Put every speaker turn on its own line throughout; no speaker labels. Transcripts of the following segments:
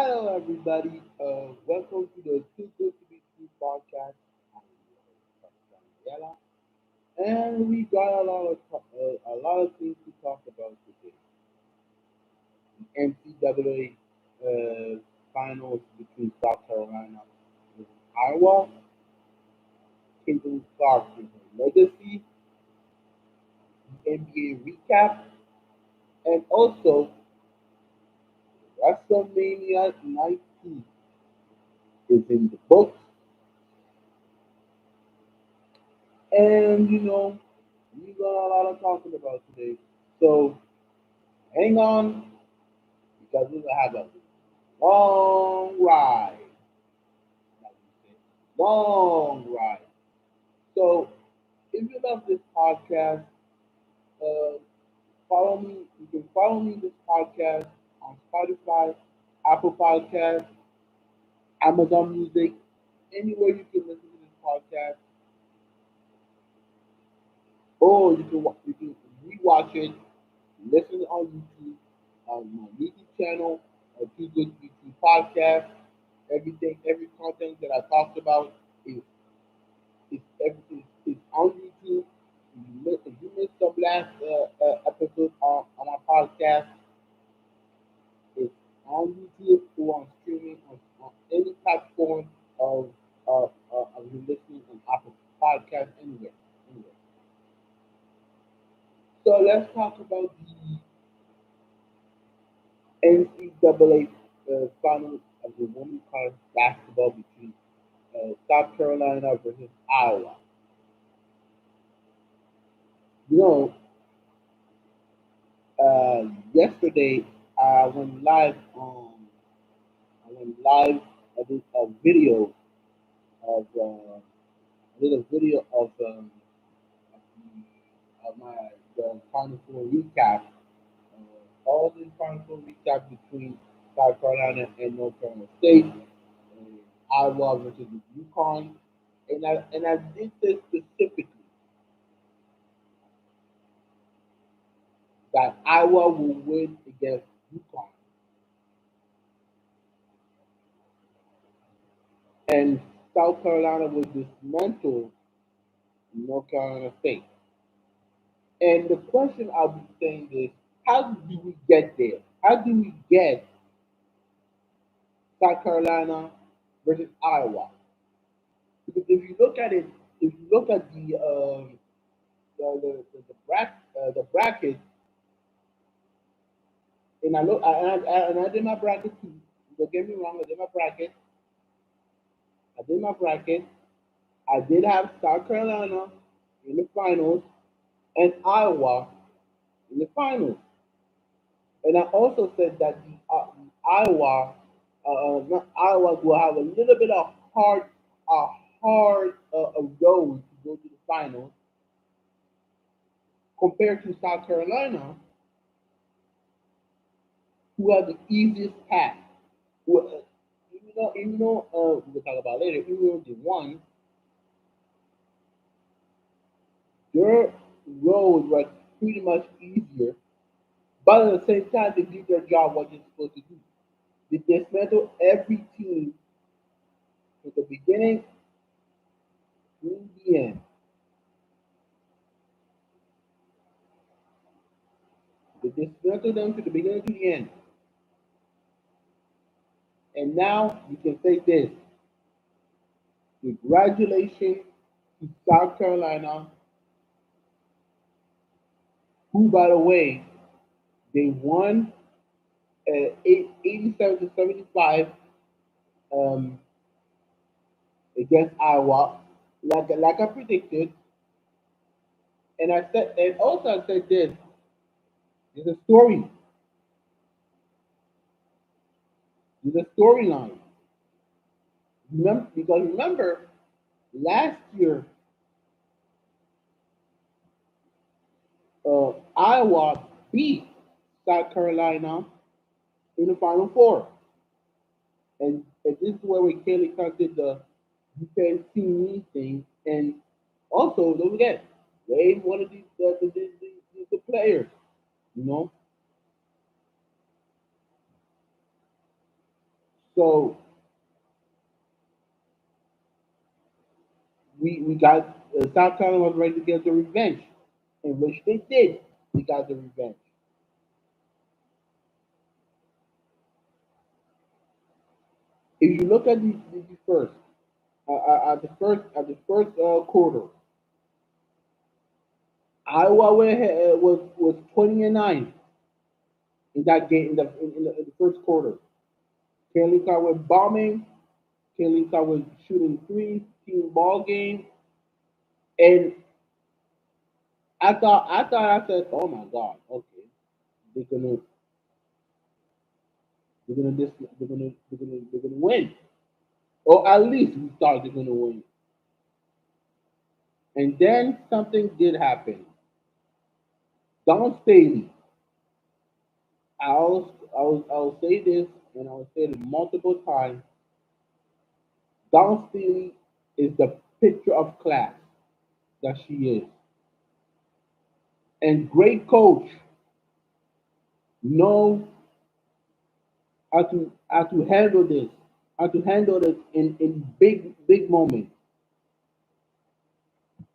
Hello, everybody. Welcome to the Too Good to Be True podcast. I'm your host, Daniela, and we got a lot of things to talk about today. The NCAA finals between South Carolina and Iowa, Caitlin Clark and her legacy, the NBA recap, and also WrestleMania 19 is in the books. And we got a lot of talking about today. So hang on because we're gonna have a long ride. Like we say, long ride. So if you love this podcast, uh, follow me. You can follow me this podcast on Spotify, Apple Podcasts, Amazon Music, anywhere you can listen to this podcast, or you can rewatch it, listen on YouTube, on my YouTube channel, Too Good to Be True podcast. Every content that I talked about is everything is on YouTube. If you missed the last episode on my podcast, it's on YouTube or on streaming on any platform of you listening on Apple Podcast anywhere. Anywhere. So let's talk about the NCAA final of the women's college basketball between South Carolina versus Iowa. You know, yesterday I went live. I did a video of of my the Final Four recap. All the Final Four recap between South Carolina and North Carolina State, Iowa versus UConn, and I did this specifically that Iowa will win against UConn, and South Carolina will dismantle North Carolina State. And the question I'll be saying is, how do we get there? How do we get South Carolina versus Iowa? Because if you look at it, if you look at the bracket, and I look and I did my bracket too. Don't get me wrong, I did my bracket. I did my bracket. I did have South Carolina in the finals and Iowa in the finals. And I also said that Iowa, not Iowa, will have a little bit of a hard road to go to the finals compared to South Carolina, who has the easiest path. Even though we'll talk about later, even though they won, their road was pretty much easier. But at the same time, they did their job what they're supposed to do. They dismantled every team from the beginning to the end. They dismantled them to the beginning to the end. And now we can say this. Congratulations to South Carolina, who, by the way, they won 87 to 75 um, against Iowa, like I predicted. And also I said this: there's a story, there's a storyline. Remember, last year Iowa beat South Carolina in the Final Four, and this is where we clearly counted the you can see me thing, and also don't forget, Wade one of the players, you know. So we got South Carolina was ready to get the revenge, in which they did. They got the revenge. If you look at the first, at the first quarter, Iowa was 20-9 in that game in the first quarter. Kansas was bombing. Kansas was shooting threes, team ball game, and I said, oh my god, okay, they're gonna they're gonna win, or at least we thought they're gonna win. And then something did happen. Don Staley, I'll say this, and I'll say it multiple times. Don Staley is the picture of class that she is, and great coach know how to handle this, how to handle this in big moments.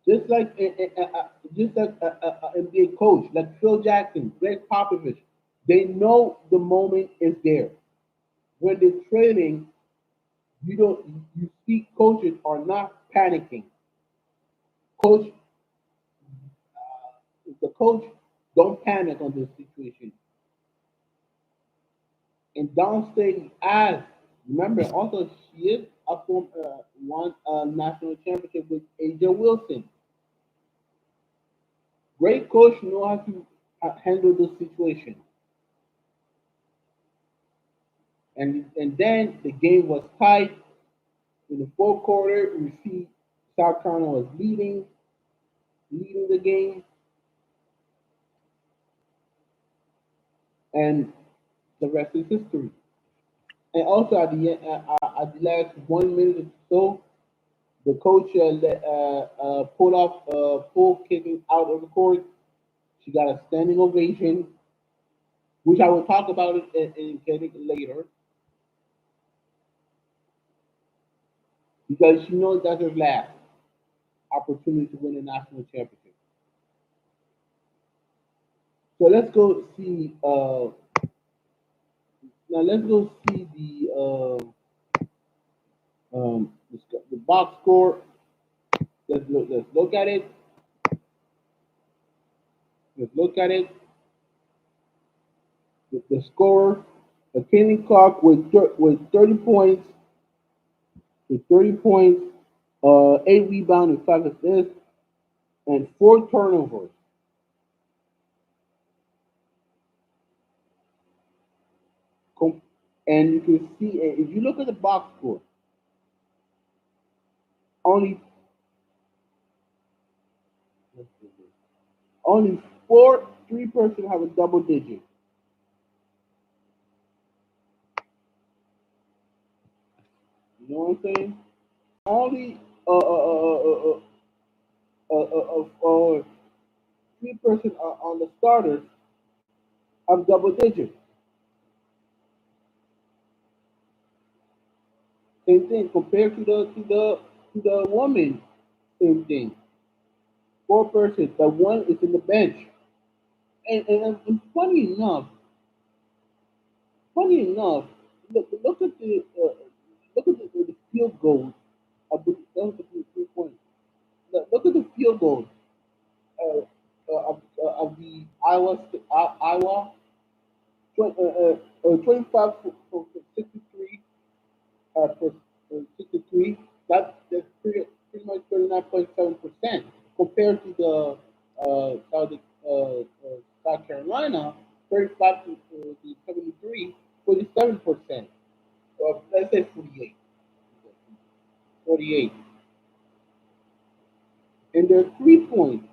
Just like a NBA coach, like Phil Jackson, Greg Popovich, they know the moment is there. When they're training, you see coaches are not panicking. Coach, the coach don't panic on this situation. And Dawn Staley, as remember, also she is a form one national championship with AJ Wilson. Great coach know how to handle the situation. And then the game was tight in the fourth quarter. We see South Carolina was leading the game, and the rest is history. And also at the last 1 minute or so, the coach pulled off full kicking out of the court. She got a standing ovation, which I will talk about it in getting later, because she knows that's her last opportunity to win a national championship. So let's go see. Now let's go see the box score. Let's look at it. Let's look at it. The score. Kenny Clark with 30 points. With 30 points, 8 rebounds and 5 assists, and 4 turnovers. Com- And you can see if you look at the box score, only only three persons have a double digit. You know what I'm saying? Only three persons on the starters have double digits. Same thing compared to the woman. Same thing. Four persons, but one is in the bench. And funny enough, look at the field goals of the 3 points. Look at the field goals of the Iowa 25 for 63 for 63. That's pretty much 39.7% compared to the South Carolina 35 to 73, 47%. Let's say 48. 48. And their 3 points,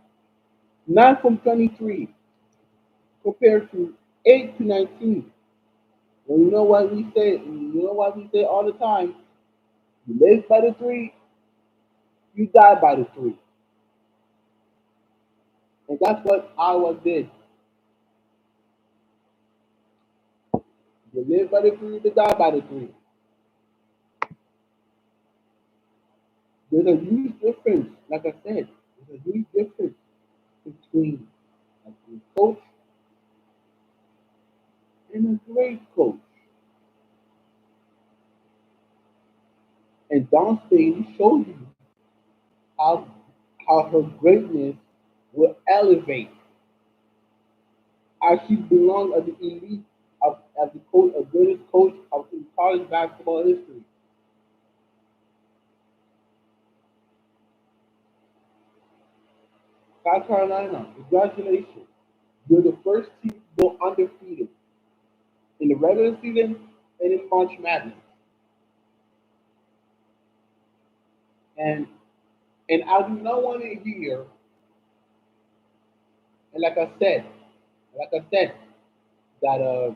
9 from 23, compared to 8 to 19. And you know why we say all the time, you live by the three, you die by the three. And that's what Iowa did. You live by the three, you die by the three. There's a huge difference. Like I said, there's a huge difference between a good coach and a great coach. And Dawn Staley shows you how her greatness will elevate as she belongs as the elite of as the coach, a greatest coach of in college basketball history. South Carolina, congratulations. You're the first team to go undefeated in the regular season and in March Madness. And I do not want to hear, and like I said that I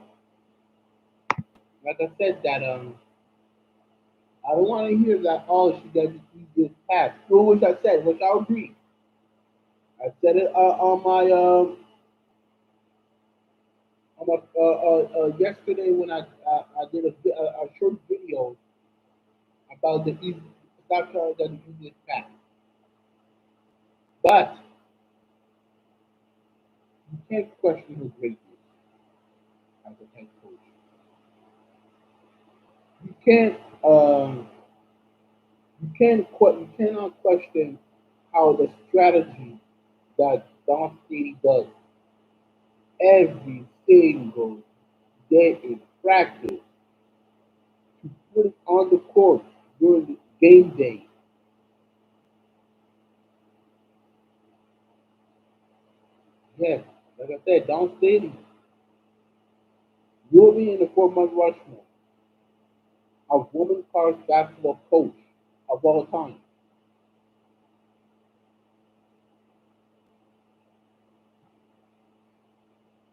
don't want to hear that she got the easiest path. No, which I said, which I agree. I said it on my yesterday when I did a short video about the easy South Carolina got the easiest path. But you can't question her greatness as a head coach. You can't you cannot question how the strategy that Don City does every single day in practice to put it on the court during the game day. Yes, like I said, Don City will be in the 4 month Rushmore of women's college basketball coach of all time.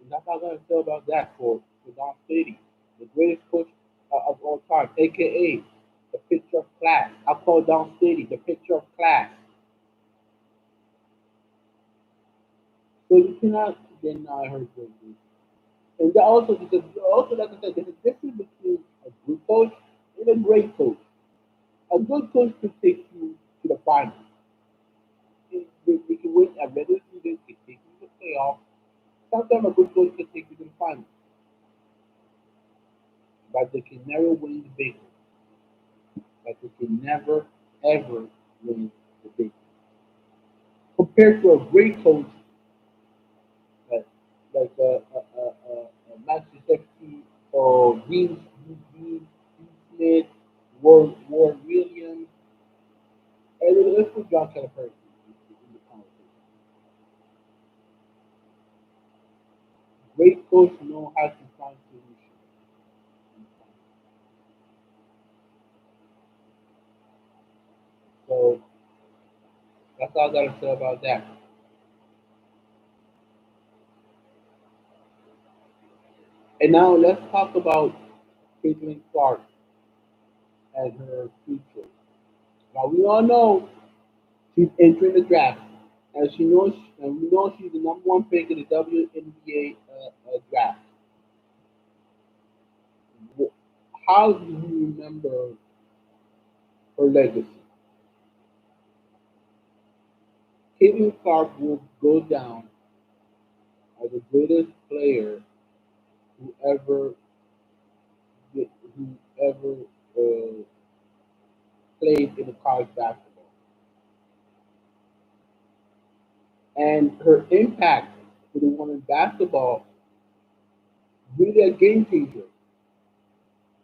And that's all I gotta say about that for Don City, the greatest coach of all time, aka the picture of class. I call Don City the picture of class. So you cannot deny her greatness. And that also because also like I said, there's a difference between a good coach and a great coach. A good coach can take you to the finals. They can win a regular season, can take you to the playoffs. Sometimes a good coach can take you to the finals, but they can never win the big one. But they can never ever win the big one. Compared to a great coach like Matthew Shefty or Dean Smith, Ward Williams, and let's put John Calapari in the conversation. Great coach know how to find solutions. So that's all I gotta say about that. And now let's talk about Caitlin Clark and her future. Now we all know she's entering the draft, and we know she's the number one pick in the WNBA draft. How do you remember her legacy? Caitlin Clark will go down as the greatest player who ever who ever uh, played in the college basketball, and her impact to the women's basketball really a game changer.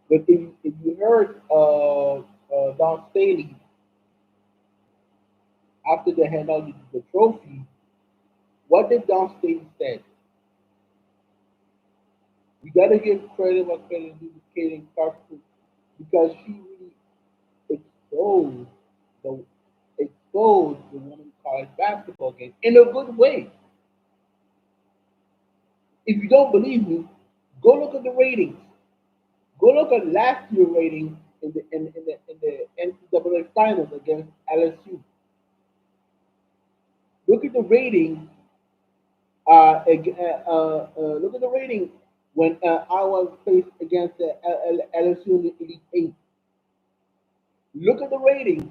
But if you heard Don Staley after they hand out the trophy, what did Don Staley say? We got to give credit what credit is due to Kaden Clark because she really exposed the exposed the women's college basketball game in a good way. If you don't believe me, go look at the ratings. Go look at last year's ratings in the NCAA finals against LSU. Look at the ratings. Look at the rating when Iowa faced against the LSU in the Elite Eight. Look at the ratings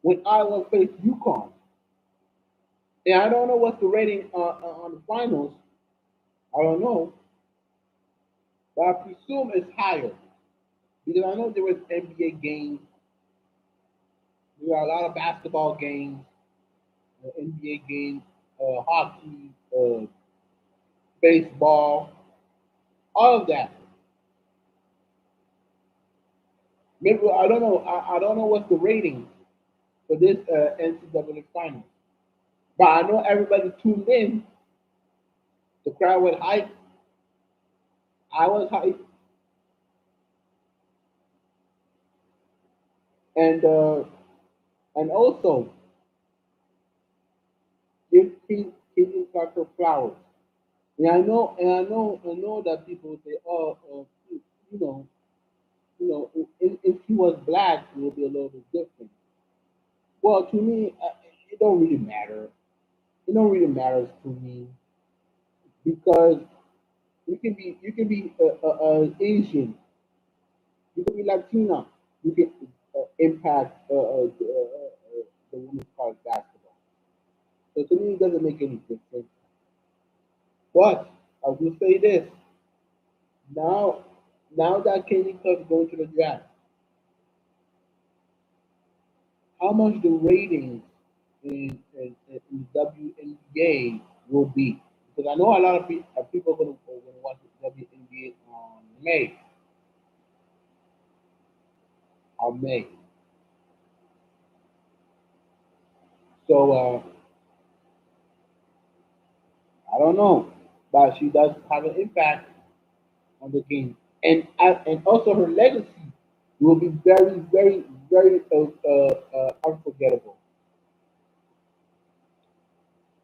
when Iowa faced UConn. And I don't know what's the rating on the finals. I don't know, but I presume it's higher because I know there was NBA games, there were a lot of basketball games, NBA games, hockey, baseball, all of that. Maybe I don't know. I don't know what's the rating for this NCAA final, but I know everybody tuned in. The crowd was hyped. I was hyped, and uh, and also give King Tucker flowers. And I know that people say, oh, you know, if he was black, it would be a little bit different. Well, to me, it don't really matter. It don't really matter to me because you can be Asian, you can be Latina, you can impact the women's college basketball. So to me, it doesn't make any difference. But I will say this: now, now that Kenny Club is going to the draft, how much the ratings in the WNBA will be? Because I know a lot of people are going to watch the WNBA on May. So I don't know, but she does have an impact on the game, and also her legacy will be very, very, very unforgettable.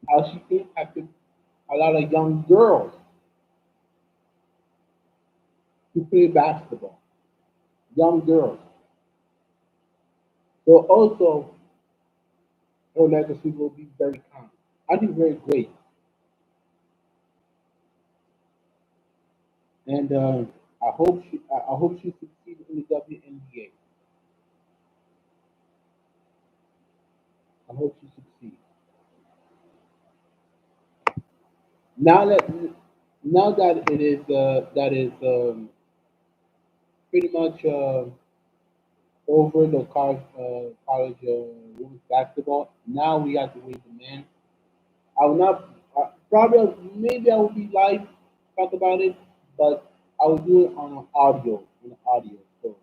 How she impacted a lot of young girls to play basketball, young girls. So also her legacy will be very kind. I think very great, and I hope she succeeds in the WNBA. I hope she succeeds. Now that now that it is that is pretty much over the college women's basketball. Now we have to wait the men. I will not probably maybe I will be live talk about it, but I will do it on an audio So,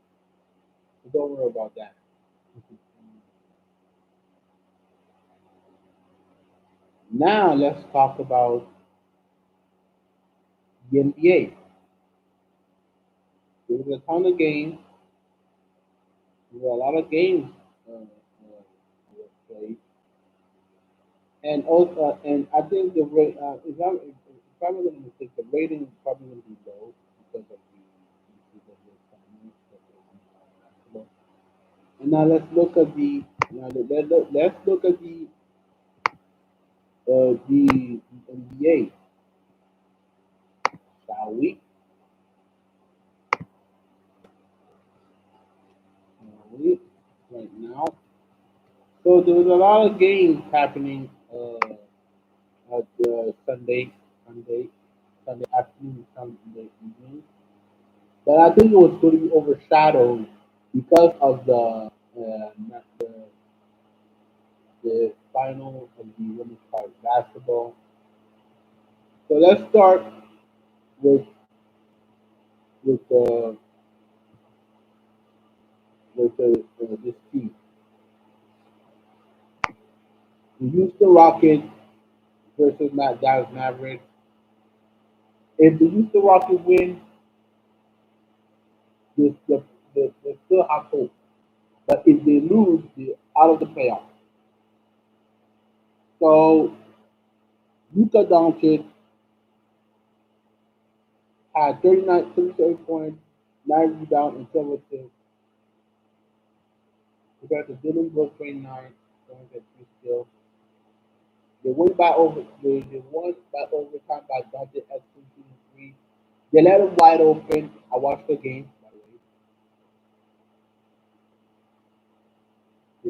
so don't worry about that. Now let's talk about the NBA. There was a ton of games. There were a lot of games were played, and also and I think the rate if I'm going to mistake, the rating is probably going to be low because of the finals. And now let's look at the let's look at the NBA, shall we? Shall we? Right now. So there was a lot of games happening at Sunday afternoon, Sunday evening. But I think it was going to be overshadowed because of the final of the women's college basketball. So let's start with with uh, this team, the Houston Rockets versus Dallas Mavericks. If the Houston Rockets win, they still have hope. But if they lose, they're out of the playoffs. So Luka Doncic had 37 points, 9 rebounds, and 7 assists. Compared to Dylan Brooks, 29 points and 3 steals. They won by overtime by Dante Exum shooting three. They let him wide open. I watched the game, by the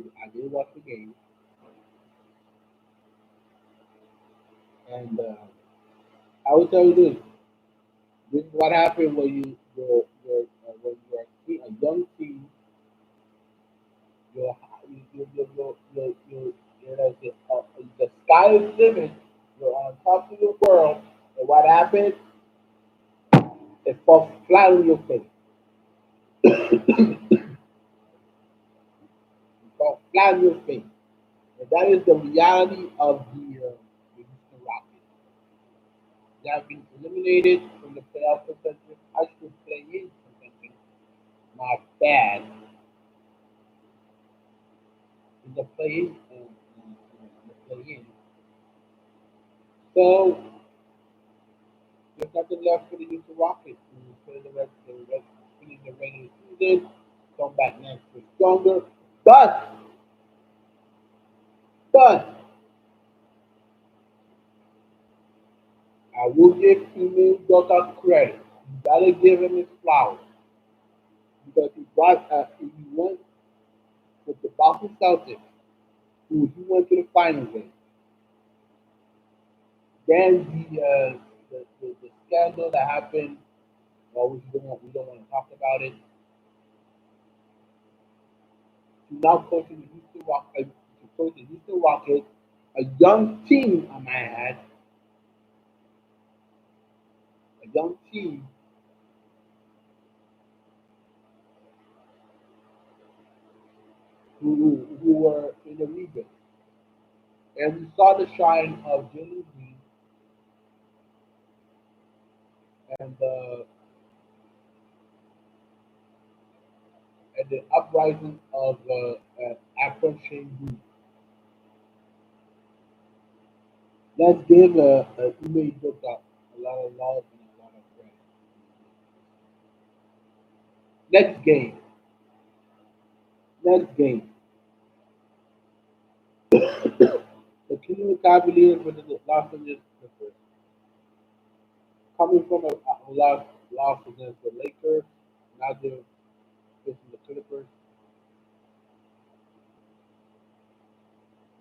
way. did watch the game, and I will tell you this: this is what happened when when you're a young team. You're you know, the sky is the limit. You're on top of the world, and what happened? It falls flat on your face. It falls flat on your face. And that is the reality of the Houston Rockets. They have been eliminated from the playoff contention. I should play in contention. Not bad in the play-in. The play-in. So there's nothing left for the Houston Rockets. For the rest, finish the regular season, come back next year stronger. But but I will give Ime Doka credit. You gotta give him his flowers because he went with the Boston Celtics, who he went to the finals with. Then the scandal that happened, well, we don't want to talk about it. To now coaching the Houston Rockets, a young team, I might add, a young team who were in the rebuild. And we saw the shine of Jalen Green and the uprising of Afro Shane Green. Let's give Ime Udoka a lot of love and a lot of credit. Next game. Next game. The Cleveland Cavaliers versus the Los Angeles Clippers. Coming from a loss against the Lakers, now they're facing the Clippers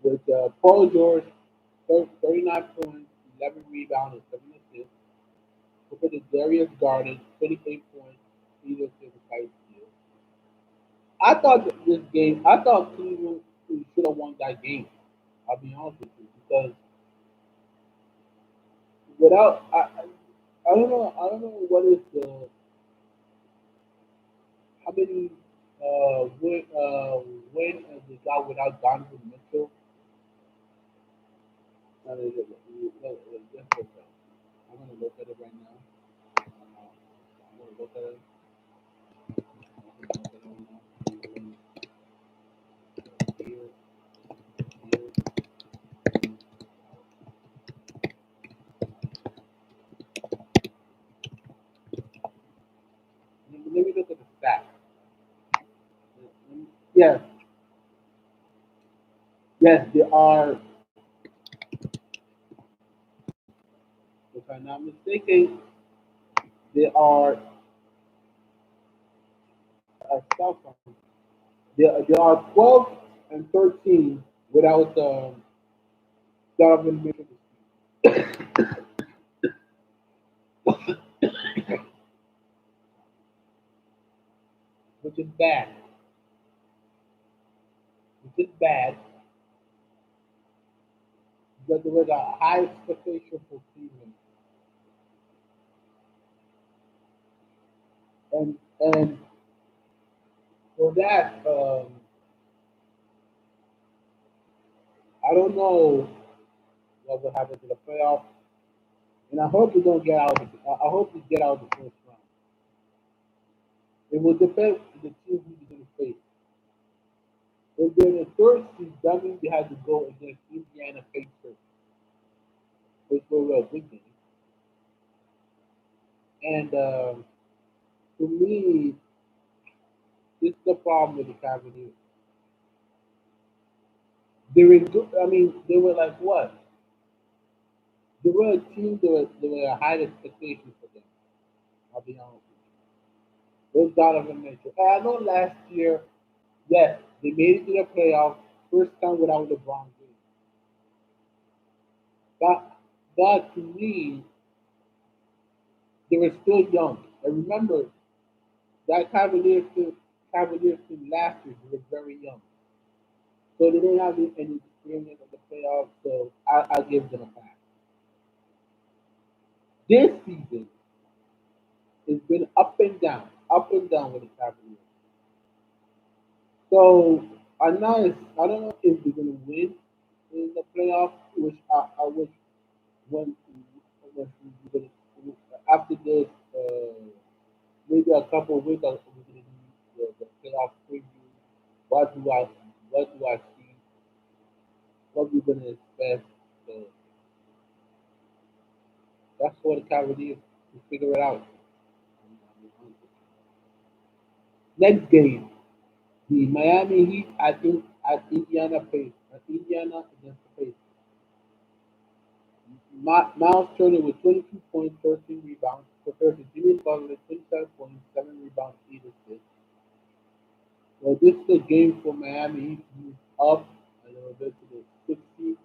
with Paul George, 39 points, 11 rebounds, and 7 assists. Compared to Darius Garland, 28 points, 3 assists, and 5 steals. I thought Cleveland should have won that game. I'll be honest with you because without I don't know what is the how many win they got without Donovan Mitchell. Just look up. I'm gonna look at it right now. I'm gonna look at it. I'm gonna look at it right now. Here, here. Let me look at the stats. Yes, yes, they are. If I'm not mistaken, they are South. They are 12 and 13 without Donovan Mitchell, which is bad. Which is bad because there was a high expectation for Cleveland, and for that, I don't know what will happen to the playoffs, and I hope we don't get out. I hope we get out of the first round. It will depend on the team who you're going to face. If they're the third seed, that means they have to go against Indiana Pacers, which were a big game. And to me, this is the problem with the Cavaliers. They were good. I mean, they were like what? They were a team. They were a high expectation for them. I'll be honest with you. With Donovan Mitchell. And I know last year, yes, they made it to the playoffs. first time without LeBron James. But to me, they were still young. And remember that Cavaliers team last year, they were very young, so they didn't have any experience of the playoffs. So I give them a pass. This season has been up and down with the Cavaliers. So I don't know if they're gonna win in the playoffs, which I wish when when we're gonna, after this maybe a couple of weeks we're gonna do the playoff preview. What do I what do I see? What we're gonna expect? So that's for the Cavaliers to figure it out. Next game, the Miami Heat at Indiana Pacers. At Indiana against the Pacers. Miles Turner with 22 points, 13 rebounds, compared to Jimmy Butler with 27 points, 7 rebounds, 8 assists. Well, this is a game for Miami Heat to move up a little bit to the 60,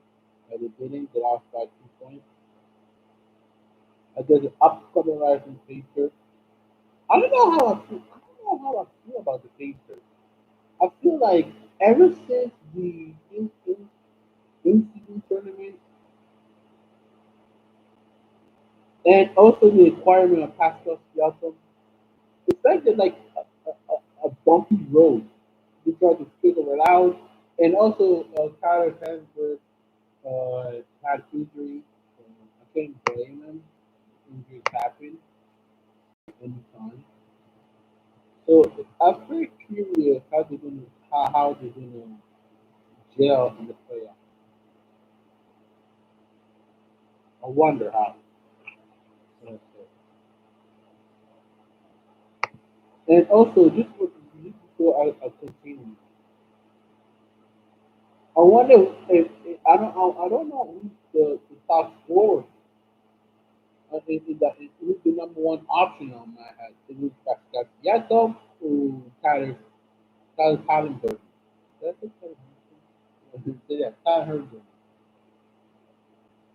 but they didn't. They lost by 2 points. Against the upcoming rising Pacers. I don't know how I feel. I don't know how I feel about the Pacers. I feel like ever since the in-season tournament and also the acquirement of Pascal Siakam, it's like they're like a bumpy road. They try to figure it out. And also, Tyler Sandberg had injury. I can't blame him. Injuries happen anytime. So I'm very curious how they're gonna gel in the playoffs. I wonder how. And also, just before I continue, I wonder if I don't know who's the top scorer. Who's the number one option on my head? Is it Pascal Siakam or Tyler Pallenberg? That's it. Yeah, Tyler Herberg.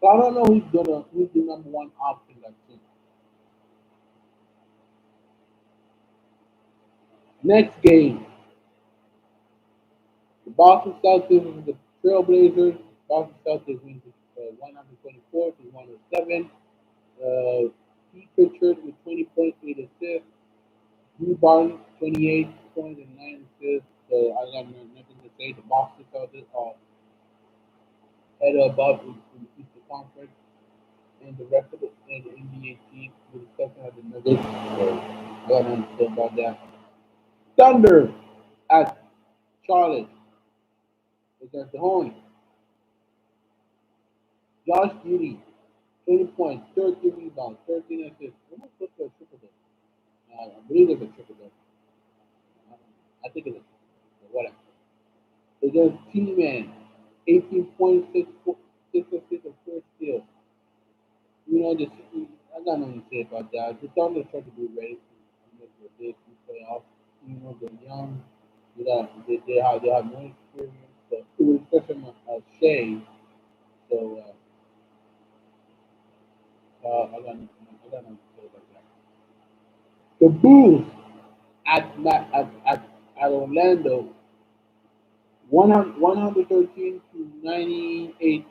So I don't know who's the number one option that team. Next game, the Boston Celtics and the Trailblazers. Boston Celtics wins 124 to 107. Pete Pritchard with 20 points, 8 assists. Drew Barton, 28 points and 9 assists. So I got nothing to say. The Boston Celtics are head above in the Eastern Conference, and the rest of the NBA team, with the exception of the Nuggets. So I got nothing to say about that. Thunder at Charlotte against the Hornets. Josh Giddey, 20 points, 13 rebounds, 13 assists. Almost close to a triple double. I believe it's a triple double. I think it's a whatever. Against T-Man, 18 points, 6 assists, and 4 steals. You know, I got nothing to say about that. The Thunder try to be ready for this playoff. You know, they're young. They have no experience. So it was such a shame. So I got nothing to say about that. The Bulls at Orlando, 113 to 98.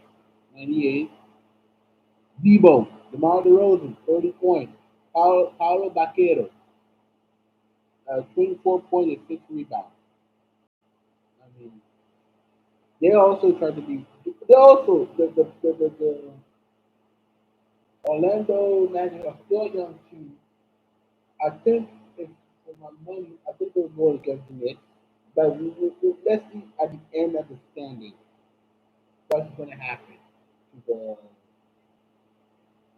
Debo, DeMar DeRozan, 30 points. Paulo Baquero, 24 points and 6 rebounds. I mean, they also tried to be. They also the Orlando Magic are still young too. I think if for my money, I think they'll go against the Knicks. But let's see at the end of the standing what's going to happen to the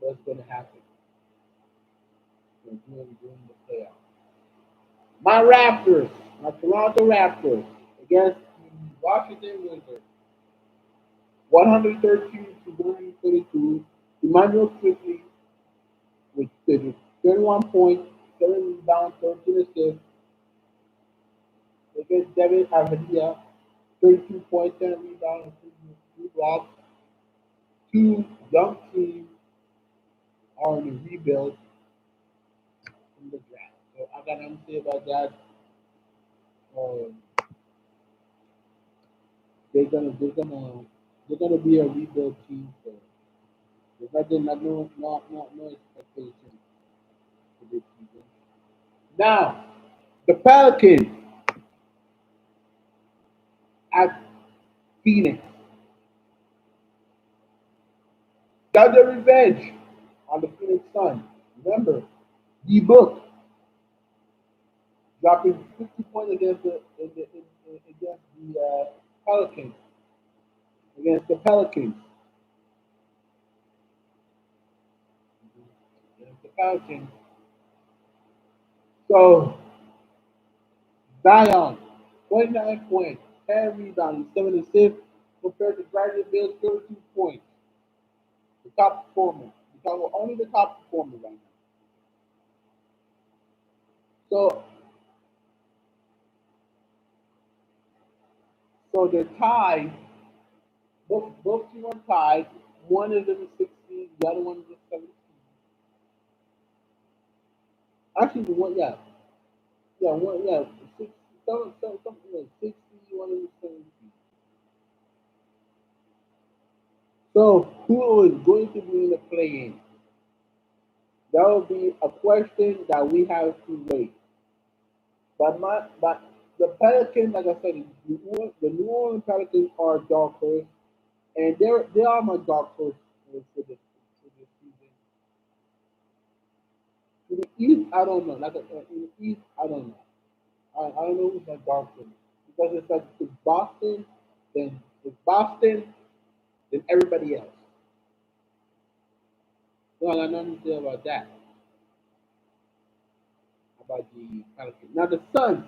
what's going to happen during the playoffs. My Raptors, my Toronto Raptors against the Washington Wizards, 113 to 122. Emmanuel quickly with 31 points, 7 rebounds, 13 assists against Devin Avadia. 32 points, 10 rebounds, 3 blocks. Two young teams are in the rebuild from the draft. So I got nothing to say about that. Um, they're gonna be a rebuild team. So there's nothing, no expectation for this season. Now the Pelicans at Phoenix got their revenge on the Phoenix Suns. Remember, D-Book dropping 50 points against the Pelicans. Against the Pelicans. Against the Pelicans. So Zion, 29 points, 10 rebounds, 7 assists, compared to Bradley Bill's 32 points. The top performer. Only the top performer right now. So they're tied. Both teams are tied. One is in the 16, the other one is in the 17. Actually, the one, yeah. Yeah, one, yeah. Six, something like 60, one is 17. So who is going to be in the play-in? That will be a question that we have to wait. But the Pelicans, like I said, the New Orleans Pelicans are dark horse, and they are my dark horse for this season. In the East, I don't know. In the East, I don't know. I don't know who's my dark horse because it's like it's Boston, then everybody else. So I got nothing to say about that. About the Pelicans. Now the Suns,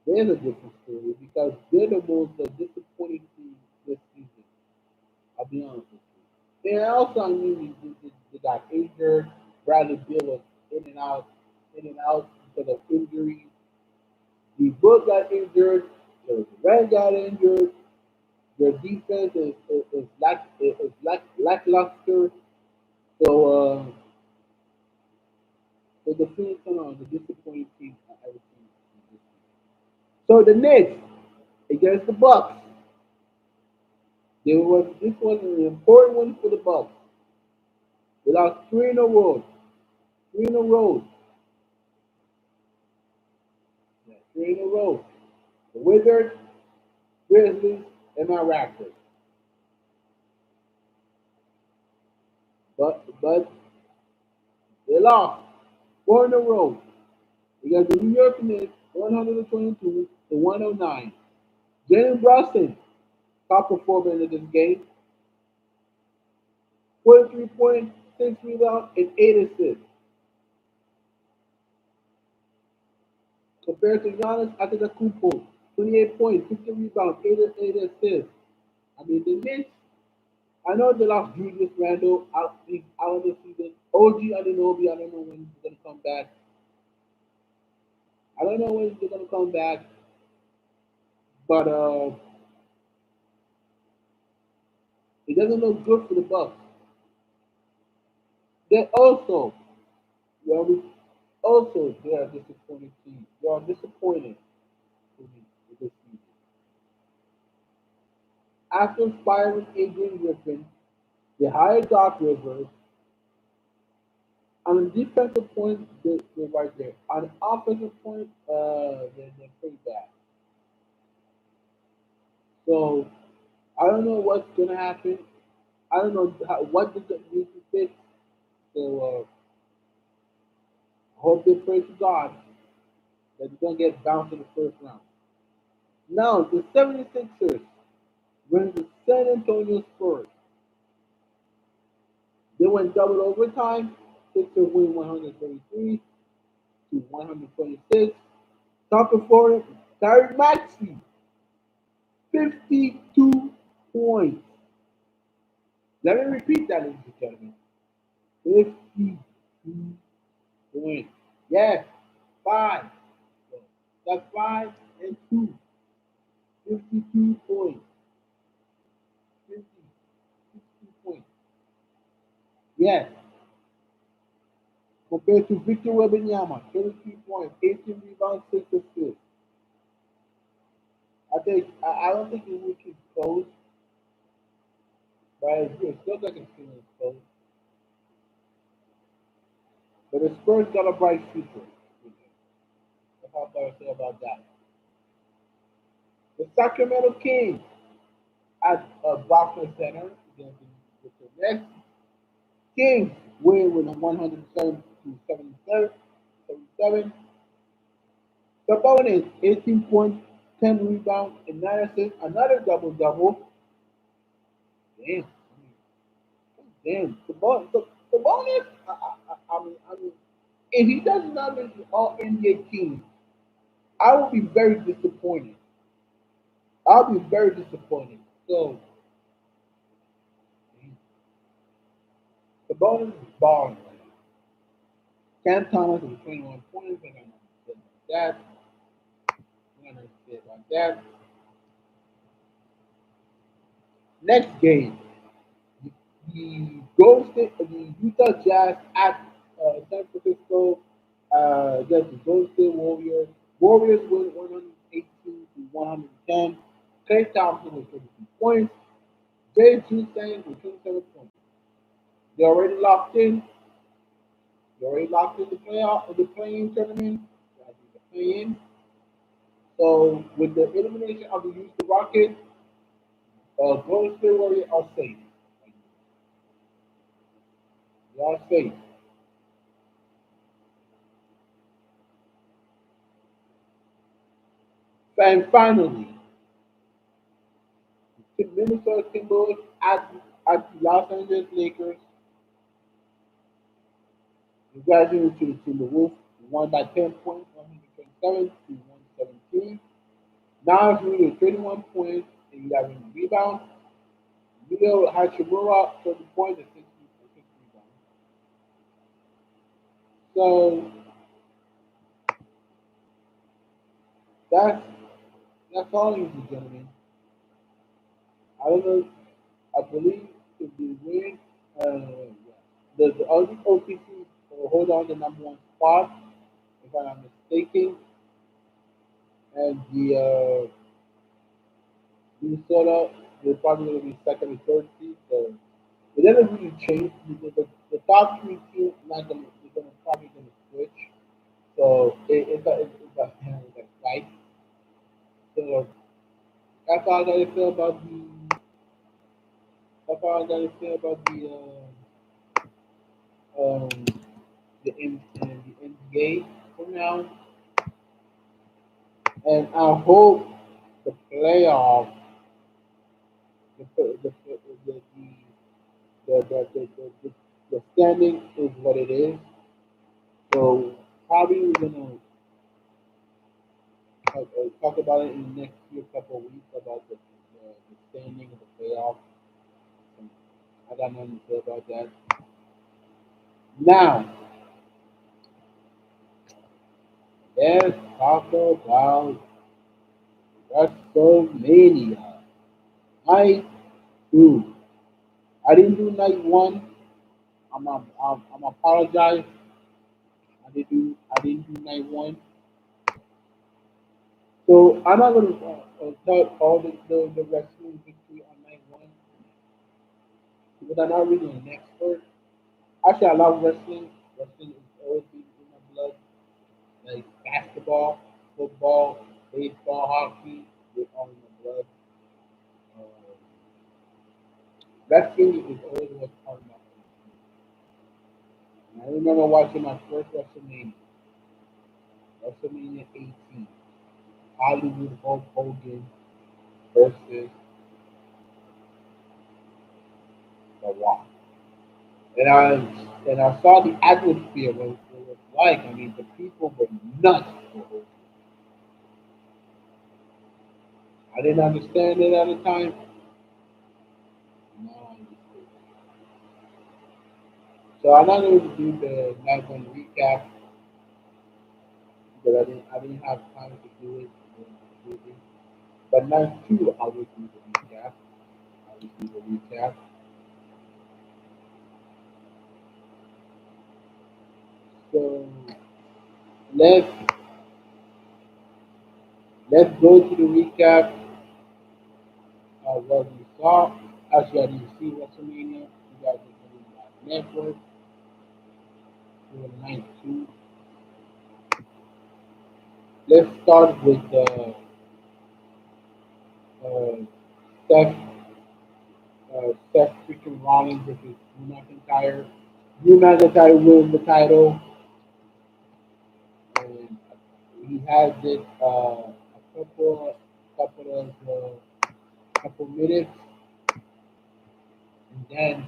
there's a different story because they're the most disappointing team this season. I'll be honest with you. And also, I mean, they got injured. Bradley Bill was in and out because of injuries. The Book got injured. The Red got injured. Their defense is lackluster. So, the Phoenix Suns are the disappointing team I've ever seen this season. So the Knicks against the Bucks. This was an important one for the Bucks. They lost three in a row. Three in a row. Yeah, three in a row. The Wizards, Grizzlies, and my Raptors. But they lost four in a row. We got the New York Knicks 122 to 109. Jalen Brunson, top performer in this game, 43 points, 6 rebounds, and 8 assists. Compared to Giannis Antetokounmpo, 28 points, 15 rebounds, 8 assists. I mean, the Knicks, I know they lost Julius Randle he's out of the season. OG Anunoby, I don't know when he's going to come back. I don't know when he's going to come back, but it doesn't look good for the Bucks. They also, they are, they are a disappointing team. They are disappointed for me with this season. After firing Adrian Griffin, they hired Doc Rivers. On a defensive point, they're right there. On an offensive point, they're pretty bad. So I don't know what's gonna happen. I don't know what does it need to fix. So I hope they pray to God that they're gonna get bounced in the first round. Now the 76ers versus the San Antonio Spurs. They went double overtime. Sixers win 133 to 126. Top performer, Tyrese Maxey, 52 points. Let me repeat that, ladies and gentlemen. 52 points. Yes, five. That's 5 and 2. 52 points. 50, 52 points. Yes. Compared to Victor Wembanyama, 33 points, 18 rebounds, 6 assists. I don't think it will keep close, but it still doesn't feel close. But the Spurs got a bright future. That's all I gotta say about that. The Sacramento Kings at Barclays Center against the Nets. Kings win with a 107 to 77. Sabonis 18 points, 10 rebounds, and 9 assists. Another double double. Damn, damn. Sabonis. I mean, if he does not make the All NBA team, I will be very disappointed. I'll be very disappointed. So Sabonis is balling right now. Cam Thomas with 21 points. I got nothing to say about that. I got nothing to say about that. Next game, the the Utah Jazz at San Francisco against the Golden State Warriors. Warriors win 118 to 110. Klay Thompson with 32 points. Jay Houston with 27 points. They already locked in. They already locked in the playoff, the playing tournament. The play-in. So with the elimination of the Houston Rockets, Golden State Warriors are safe. They are safe. And finally, the Minnesota Timberwolves at the Los Angeles Lakers. The graduated to the Timberwolves won by 10 points, 127 to 117. Now it's with 31 points and 11 rebounds. Leo Hachimura 30 points and 6 rebounds. So that's that's all, ladies and gentlemen. I don't know. I believe if they win, the OTC will hold on the number one spot, if I'm not mistaken, and the Minnesota will probably going to be second and third seed. So it doesn't really change. The top three teams not going to they're going to probably going to switch. So it's a fight. So that's all I got to say about that's all I got to say about um the NBA for now. And I hope the playoff, the the the the, the standing is what it is. So probably we're gonna talk about it in the next few couple of weeks about the standing of the playoff. I got nothing to say about that. Now, let's talk about WrestleMania. Night two. I didn't do night one. I'm apologize. I didn't do night one. So I'm not going to tell all the wrestling history on night one because I'm not really an expert. Actually, I love wrestling. Wrestling is always been in my blood. Like basketball, football, baseball, hockey, they're all in my blood. Uh, Wrestling is always was part of my blood. And I remember watching my first WrestleMania, WrestleMania 18, Hollywood Hulk Hogan versus The Rock. And I saw the atmosphere what it was like. I mean, the people were nuts. I didn't understand it at the time. Now I understand. So I'm not going to do the night one recap because I didn't have time to do it. But night two, I will do the recap. I will do the recap. So let's let's go to the recap of what we saw. Actually, I didn't see WrestleMania. You guys are doing that network for night two. Let's start with uh, Seth Seth freaking Rollins versus Drew McIntyre. Drew McIntyre wins the title, and he has it couple minutes, and then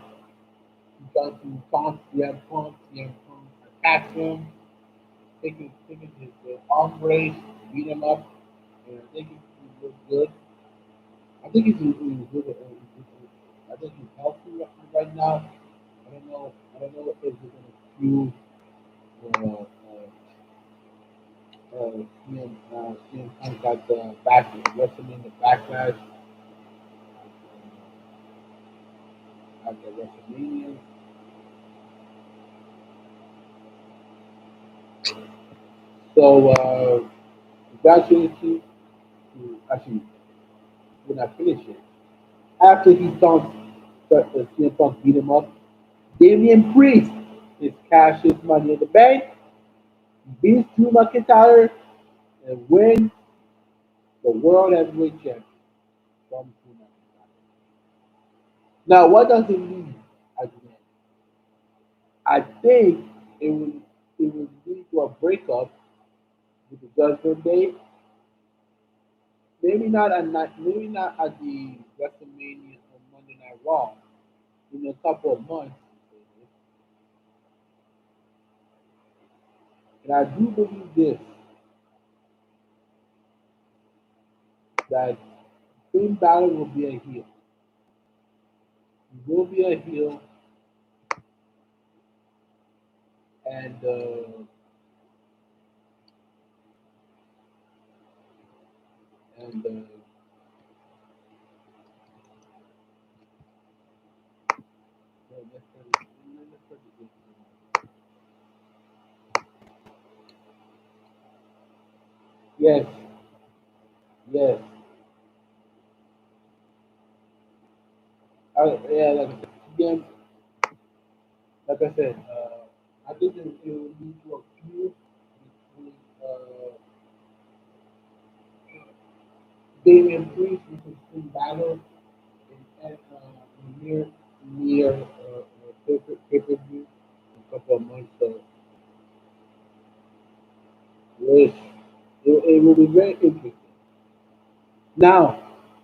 he goes to taunt CM Punk. CM Punk attacks him, taking his arm brace, beat him up, and I think he looks good. I think he's good. I think he's healthy right now. I don't know. I don't know if he's going to feud CM Punk got the WrestleMania backlash at the WrestleMania. So congratulations to actually when I finish it. After he taunts CM Punk beat him up, Damian Priest is cashes money in the bank, beats Drew McIntyre, and wins the World Heavyweight Championship from Drew McIntyre. Now, what does it mean again? I think it will lead to a breakup with the Judgment Day. Maybe not at the WrestleMania on Monday Night Raw in a couple of months. And I do believe this that Finn Balor will be a heel. He will be a heel, and and yes, yes. Yeah, again, like I said, I think it will lead to a feud between Damian Priest versus Finn Balor in near pay per view in a couple of months. So yes, it will be very interesting. Now,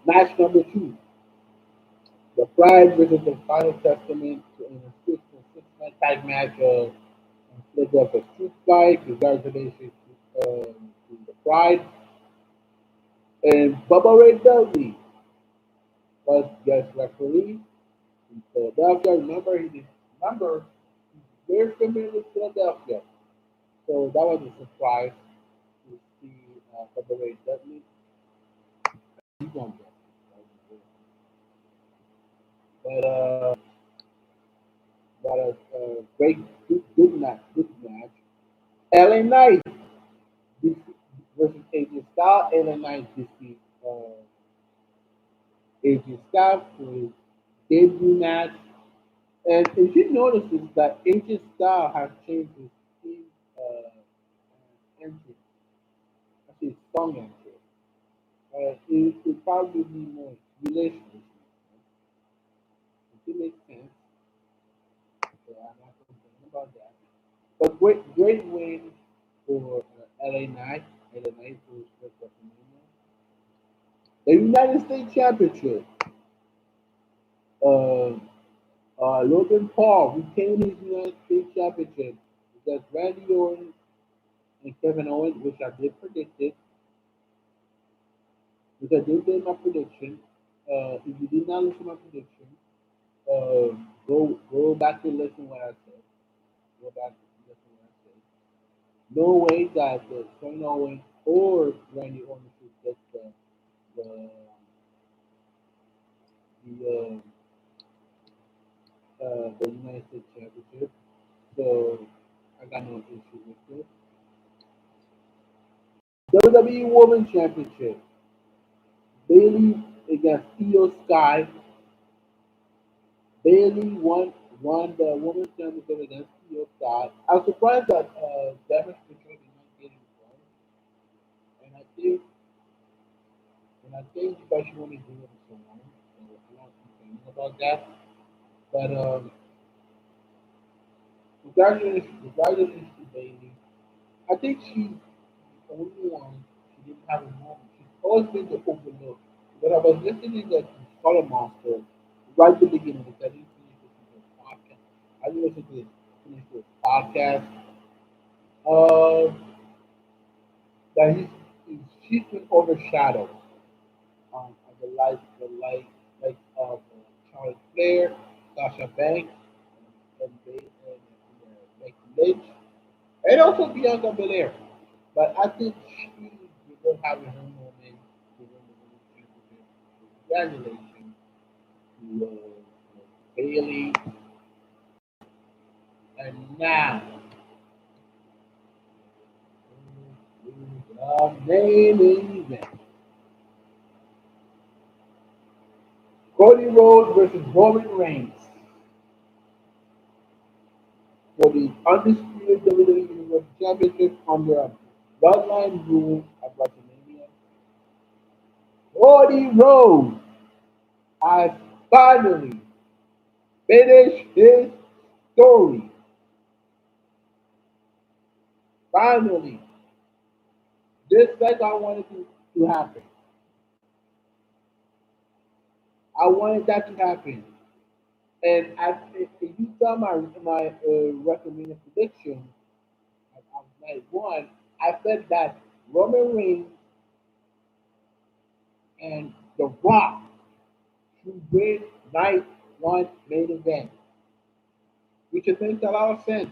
match number two: the Pride versus the Final Testament in a six-man tag match in Philadelphia Street Fight. Congratulations to the Pride and Bubba Ray Dudley was guest referee in Philadelphia. Remember he's very familiar with Philadelphia, so that was a surprise to see Bubba Ray Dudley. He won that. But great, good match. LA Knight versus AJ Styles. LA Knight defeat AJ Styles for his debut match. And if you notice is that AJ Styles has changed his team entrance, actually his song entrance. It probably be more relationship. It makes sense. So I'm not complaining about that. But great win for LA Knight. LA Knight for his first WrestleMania. The United States Championship. Uh, Logan Paul retained his United States Championship because Randy Orton and Kevin Owens, which I did predict it, which I did make my prediction. If you did not listen to my prediction, go back and listen what I said. Go back and listen what I said. No way that Kevin Owens or Randy Orton should get the the the United States Championship. So I got no issue with it. WWE Women's Championship. Bailey against Io Sky. Bailey won the women's championship against Io Sky. I was surprised that Devin Control did not get involved, and I think because she wanted to do it so long, so I'm not complaining about that. But congratulations to Bailey. I think she's the only one she didn't have a moment. She's always been the overlooked. When I was listening to Color Monster right at the beginning, because I didn't finish listening to his podcast. I didn't listen to his podcast. Uh, that she's been overshadowed on like of Charlotte Flair, Sasha Banks, and Becky Lynch, and also Bianca Belair. But I think she will have her moment to win the women's championship. Congratulations to Bailey. And now, the main event. Cody Rhodes versus Roman Reigns for the undisputed WWE Universal Championship under a bloodline rule at WrestleMania. Cody Rhodes has finally finished his story. Finally, just like I wanted to happen. I wanted that to happen. And if you saw my WrestleMania prediction, of night one, I said that Roman Reigns and The Rock should win night one main event, which makes a lot of sense.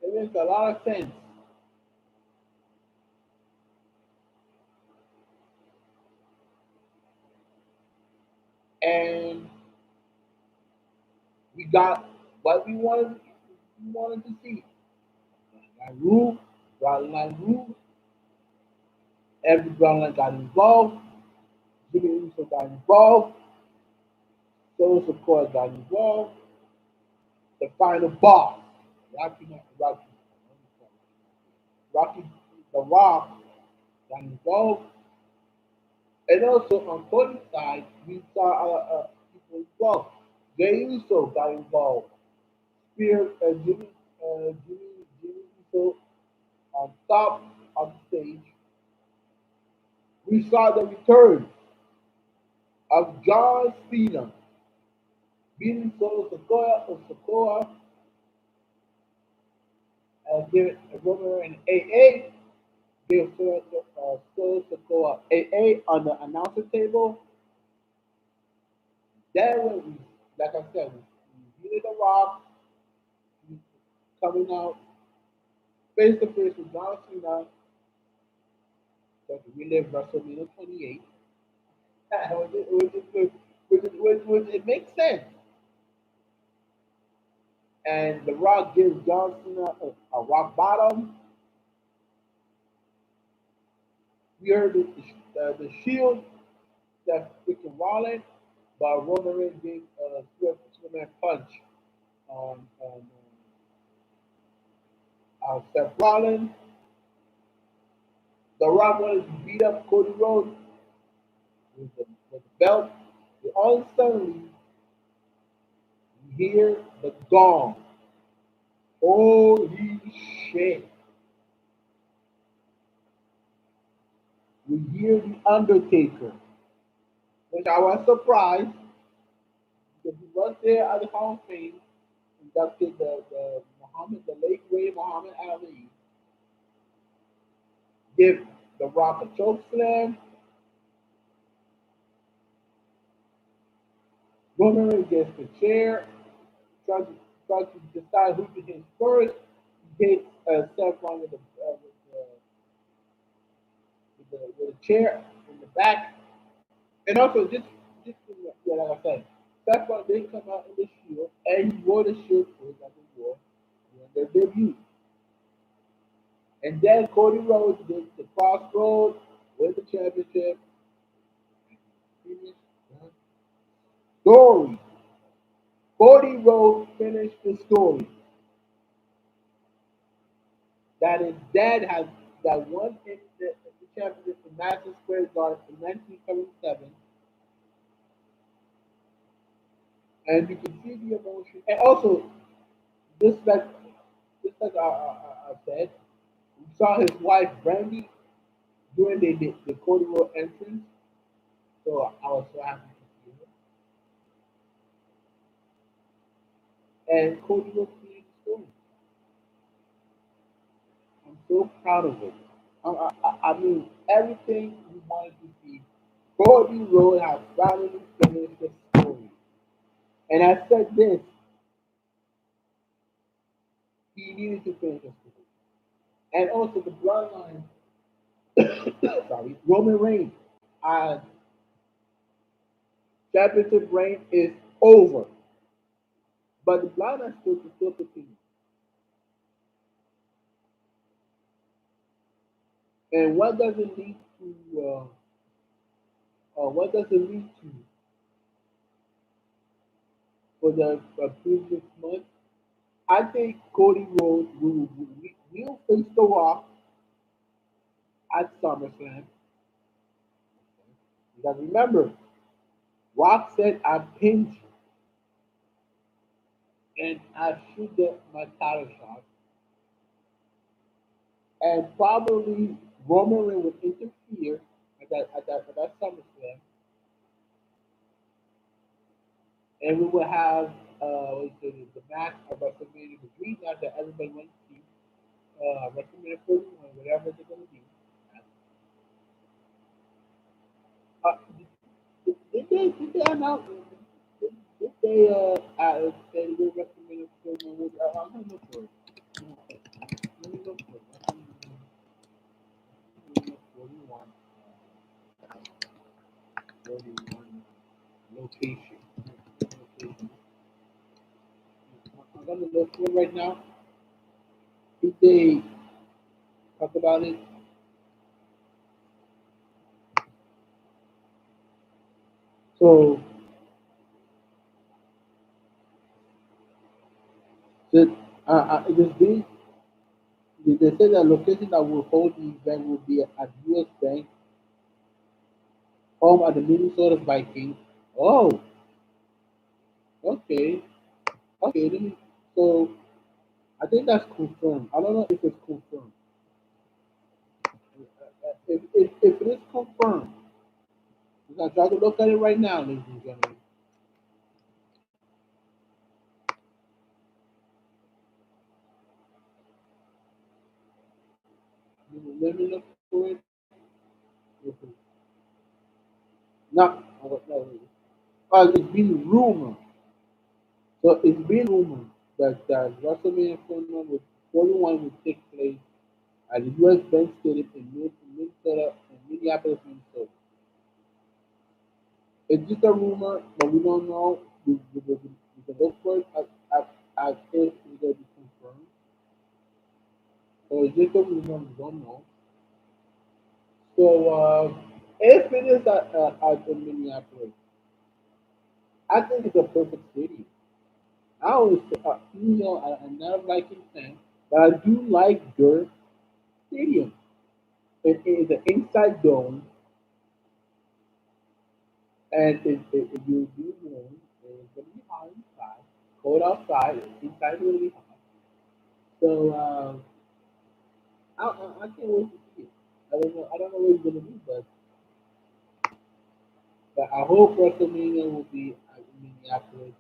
It makes a lot of sense. And we got what we wanted to see. Bloodline rule, bloodline rule. Every bloodline got involved. Jimmy Uso got involved. Solo Sikoa got involved. The final boss, Rocky, the Rock got involved. And also on Cody's side, we saw people involved. Jay Uso got involved. Spear, Jimmy Uso on top of the stage. We saw the return of John Cena beating Solo Sikoa and giving Roman and AA give Solo Sikoa AA on the announcer table. Then when we, like I said, we needed the Rock coming out face to face with John Cena that we live WrestleMania 28. Which it makes sense. And The Rock gives John Cena a rock bottom. We heard the Shield that's freaking walling, but Roman Reigns gave a Superman punch on Seth Rollins. The Rock wanted to beat up Cody Rhodes with the belt. And all of a sudden, you hear the gong. Holy shit. We hear the Undertaker, which I was surprised because he was there at the Hall of Fame, inducted the late great Muhammad Ali, give The Rock a choke slam. Roman gets the chair, tries to decide who to hit first. He hits Seth Rollins with with a chair in the back. And also, just yeah, like I said, Seth Rollins did come out in the Shield, and he wore the Shield first, like he wore during their debut. And then Cody Rhodes did the Crossroads with the championship. Finished the story. Cody Rhodes finished the story. That his dad has that won the championship in Madison Square Garden in 1977, and you can see the emotion. And also, just like I said, we saw his wife Brandy during the Cody Rhodes entrance, so I was so happy to see her. And Cody Rhodes finished the story. I'm so proud of it. I mean, everything we wanted to see. Cody Rhodes has finally finished the story. And I said this, he needed to finish the story. And also the bloodline, sorry, Roman Reigns. Uh, championship reign is over. But the bloodline still continues. And what does it lead to? What does it lead to for the previous month? I think Cody Rhodes will face The Rock at SummerSlam. Because remember, Rock said I pinned you and I should get my title shot. And probably Roman Reigns would interfere at that SummerSlam, and we will have the match of WrestleMania, the dream match that everybody wants to see, WrestleMania 41, whatever they're going to do. Uh, did they announce? Did they say the WrestleMania 41 was? I'm going to look for it. Let me look for it. WrestleMania 41, 41 location. Location. I'm going to look for it right now. Did they talk about it? So, the, it is being, they said that location that will hold the event will be at US Bank, home at the Minnesota Vikings. Oh, okay. Okay, so I think that's confirmed. I don't know if it's confirmed. If it is confirmed, you can try to look at it right now, ladies and gentlemen. Let me look for it. No, no, it's been rumored. So it's been rumored that WrestleMania 41 will take place at the US Bank Stadium in Minnesota, in Minneapolis, Minnesota. It's just a rumor, but we don't know. We can look for it as if it's going to be confirmed. So it's just a rumor, we don't know. So if it is at in Minneapolis, I think it's a perfect stadium. I always, I'm not a Viking fan, but I do like their stadium. It is an inside dome, and it will be warm. It's going to be hot inside, cold outside. Inside will be hot. So I can't wait to see it. I don't know what it's going to be, but I hope WrestleMania will be at Minneapolis.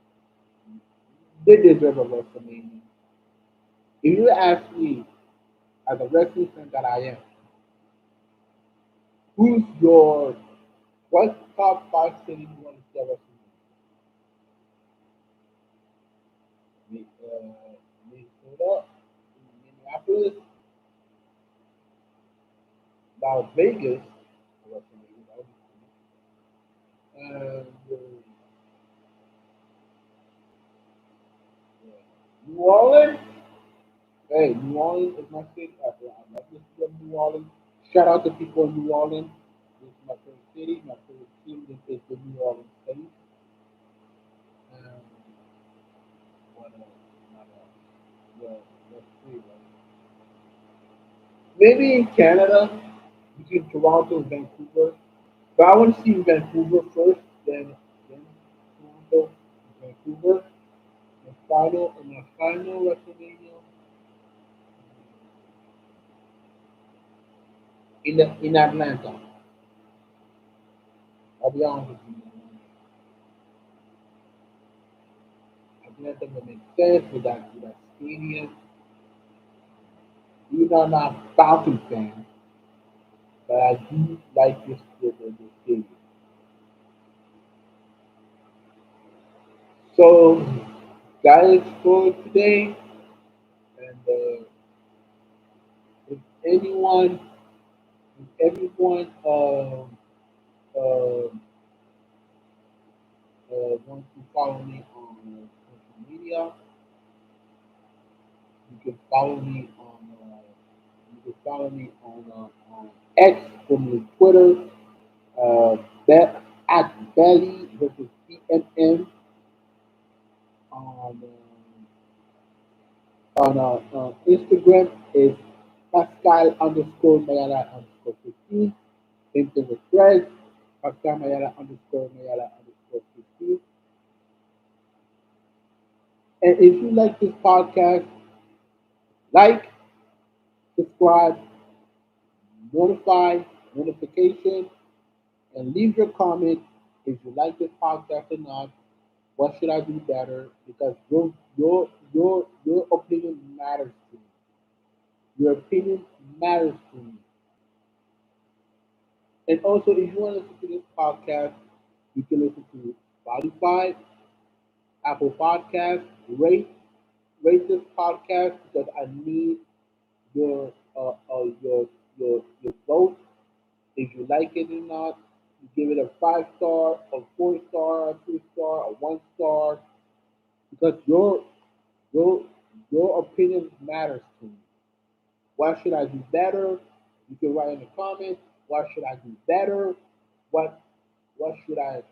They deserve a WrestleMania. If you ask me, as a wrestling fan that I am, who's your what top five cities you want to see at WrestleMania? Minnesota, Minneapolis, Las Vegas. WrestleMania. That would be cool. And New Orleans. Hey, New Orleans is my city. I love this city of New Orleans. Shout out to people in New Orleans. This is my favorite city. My favorite team is the New Orleans Saints. Um, what else? What else? Well, let's see. Maybe in Canada, between Toronto and Vancouver. But I want to see Vancouver first, then Toronto, Vancouver, and my final WrestleMania in Atlanta. I'll be honest with you. Atlanta will make sense with that stadium. Even though I'm not a Falcon fan, but I do like the stadium. So, guys, for today, and if anyone, if everyone uh, wants to follow me on social media, you can follow me on on X, formerly Twitter, uh, at Belly versus PMM on Instagram is Pascal underscore Mayala underscore 15. Same thing with Threads, Pascal Mayala underscore Mayala underscore 15. And if you like this podcast, like, subscribe, notify, notification, and leave your comment if you like this podcast or not. What should I do better? Because your opinion matters to me. Your opinion matters to me. And also, if you want to listen to this podcast, you can listen to Spotify, Apple Podcast. Rate this podcast because I need your your vote. If you like it or not, you give it a 5 star, a 4 star, a 2 star, a 1 star. Because your your opinion matters to me. What should I do better? You can write in the comments. What should I do better? What what should I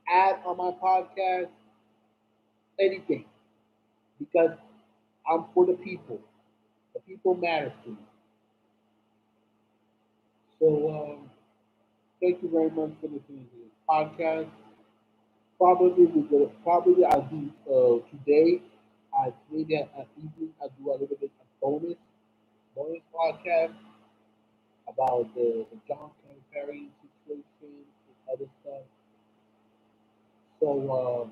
add on my podcast? Anything, because I'm for the people. The people matters to me. So thank you very much for listening to this podcast. Probably I'll do today. I maybe at evening I do a little bit of bonus podcast about the John Calipari situation and other stuff. So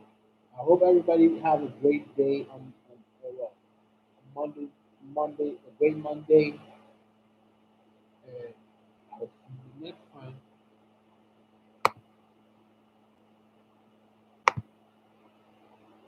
I hope everybody have a great day on Monday, a great Monday, and I'll see you next time.